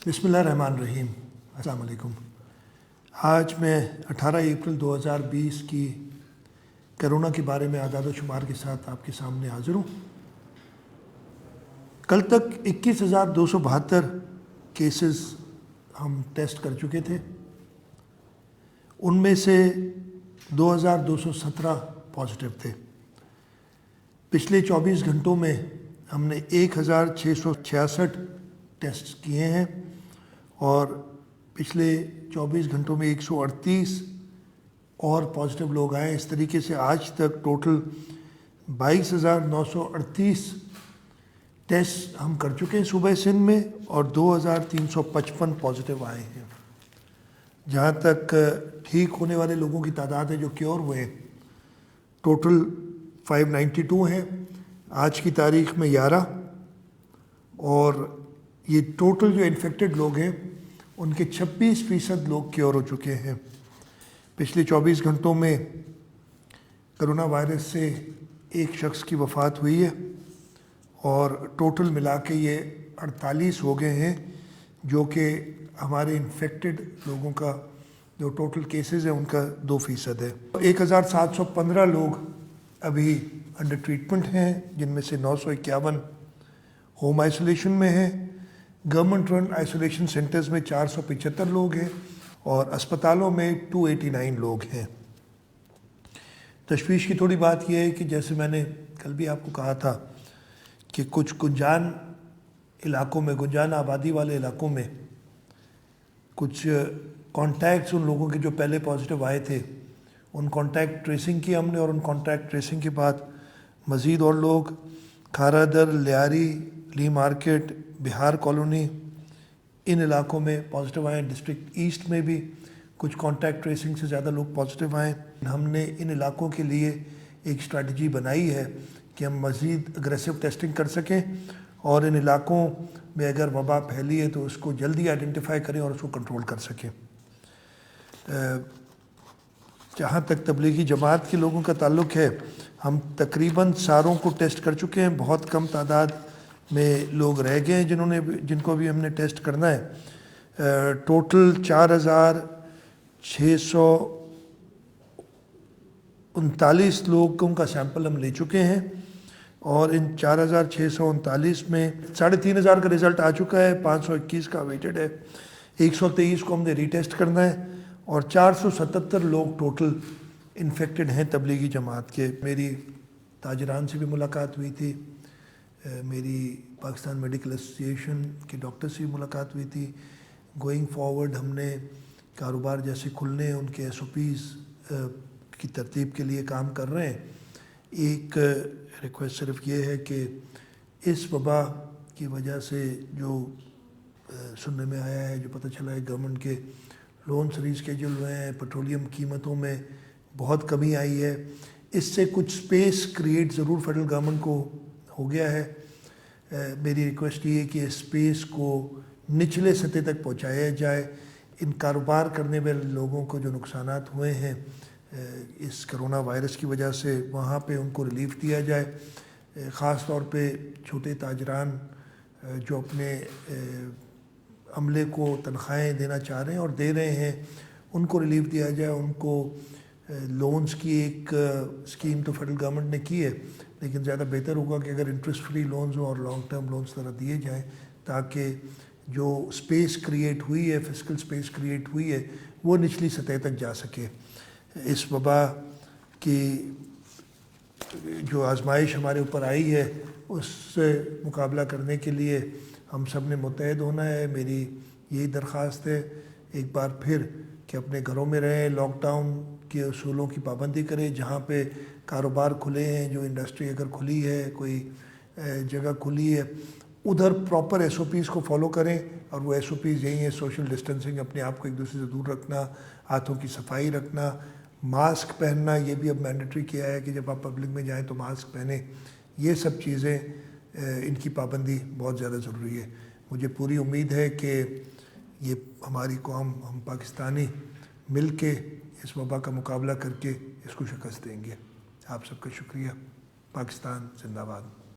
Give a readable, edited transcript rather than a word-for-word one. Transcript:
बिस्मिल्लाहिर्रहमानिर्रहीम। अस्सलाम वालेकुम। आज मैं 18 अप्रैल 2020 की कोरोना के बारे में आदाद शुमार के साथ आपके सामने हाजिर हूँ। कल तक 21,272 केसेस हम टेस्ट कर चुके थे। उनमें से 2,217 पॉजिटिव थे। पिछले 24 घंटों में हमने 1,666 टेस्ट किए हैं और पिछले 24 घंटों में 138 और पॉजिटिव लोग आए। इस तरीके से आज तक टोटल 22,938 टेस्ट हम कर चुके हैं सुबह सिंध में और 2,355 पॉजिटिव आए हैं। जहाँ तक ठीक होने वाले लोगों की तादाद है जो क्योर हुए हैं, टोटल 592 हैं आज की तारीख में 11, और ये टोटल जो इन्फेक्टेड लोग हैं उनके 26% लोग क्योर हो चुके हैं। पिछले 24 घंटों में कोरोना वायरस से एक शख्स की वफ़ात हुई है और टोटल मिला के ये 48 हो गए हैं, जो कि हमारे इन्फेक्टेड लोगों का जो टोटल केसेस है उनका 2% है। 1,715 लोग अभी अंडर ट्रीटमेंट हैं, जिनमें से 951 होम आइसोलेशन में हैं। गवर्नमेंट रन आइसोलेशन सेंटर्स में 475 लोग हैं और अस्पतालों में 289 लोग हैं। तशवीश की थोड़ी बात यह है कि जैसे मैंने कल भी आपको कहा था कि कुछ गुंजान इलाकों में, गुंजान आबादी वाले इलाकों में कुछ कॉन्टैक्ट्स उन लोगों के जो पहले पॉजिटिव आए थे, उन कॉन्टैक्ट ट्रेसिंग की हमने, और उन कॉन्टैक्ट ट्रेसिंग के बाद मज़ीद और लोग खारादर, लियारी, ली मार्केट, बिहार कॉलोनी, इन इलाकों में पॉजिटिव आए। डिस्ट्रिक्ट ईस्ट में भी कुछ कॉन्टैक्ट ट्रेसिंग से ज़्यादा लोग पॉजिटिव आए। हमने इन इलाकों के लिए एक स्ट्रेटजी बनाई है कि हम मज़ीद अग्रेसिव टेस्टिंग कर सकें और इन इलाकों में अगर वबा फैली है तो उसको जल्दी आइडेंटिफाई करें और उसको कंट्रोल कर सकें। जहाँ तक तबलीगी जमात के लोगों का ताल्लुक़ है, हम तकरीबन सारों को टेस्ट कर चुके हैं। बहुत कम तादाद में लोग रह गए हैं जिनको भी हमने टेस्ट करना है। टोटल 4,639 लोगों का सैंपल हम ले चुके हैं और इन 4,639 में 3,500 का रिज़ल्ट आ चुका है, 521 का वेटेड है, 123 को हमने रीटेस्ट करना है और 477 लोग टोटल इन्फेक्टेड हैं तबलीगी जमात के। मेरी ताजरान से भी मुलाकात हुई थी, मेरी पाकिस्तान मेडिकल एसोसिएशन के डॉक्टर से भी मुलाकात हुई थी। गोइंग फॉरवर्ड हमने कारोबार जैसे खुलने उनके SOPs की तरतीब के लिए काम कर रहे हैं। एक रिक्वेस्ट सिर्फ ये है कि इस वबा की वजह से जो सुनने में आया है, जो पता चला है, गवर्नमेंट के लोन्स रीस्केड्यूल हुए हैं, पेट्रोलियम कीमतों में बहुत कमी आई है। इससे कुछ स्पेस क्रिएट ज़रूर फेडरल गवर्नमेंट को हो गया है। मेरी रिक्वेस्ट ये है कि स्पेस को निचले सतह तक पहुंचाया जाए। इन कारोबार करने वाले लोगों को जो नुकसानात हुए हैं इस कोरोना वायरस की वजह से, वहाँ पे उनको रिलीफ दिया जाए। ख़ास तौर पे छोटे ताजरान जो अपने अमले को तनख्वाहें देना चाह रहे हैं और दे रहे हैं, उनको रिलीफ दिया जाए। उनको लोन्स की एक स्कीम तो फेडरल गवर्नमेंट ने की है, लेकिन ज़्यादा बेहतर होगा कि अगर इंटरेस्ट फ्री लोन्स हो और लॉन्ग टर्म लोन्स तरह दिए जाएं, ताकि जो स्पेस क्रिएट हुई है, फिस्कल स्पेस क्रिएट हुई है, वो निचली सतह तक जा सके। इस वबा की जो आजमाइश हमारे ऊपर आई है उससे मुकाबला करने के लिए हम सब ने मुत्तहद होना है। मेरी यही दरख्वास्त है एक बार फिर कि अपने घरों में रहें, लॉकडाउन के उसूलों की पाबंदी करें। जहाँ पे कारोबार खुले हैं, जो इंडस्ट्री अगर खुली है, कोई जगह खुली है, उधर प्रॉपर SOPs को फॉलो करें। और वो SOPs यही हैं: सोशल डिस्टेंसिंग, अपने आप को एक दूसरे से दूर रखना, हाथों की सफाई रखना, मास्क पहनना, ये भी अब मैंडेटरी किया है कि जब आप पब्लिक में जाएं तो मास्क पहने। ये सब चीज़ें, इनकी पाबंदी बहुत ज़्यादा ज़रूरी है। मुझे पूरी उम्मीद है कि ये हमारी कौम, हम पाकिस्तानी मिल के इस वबा का मुकाबला करके इसको शिकस्त देंगे। आप सबका शुक्रिया। पाकिस्तान जिंदाबाद।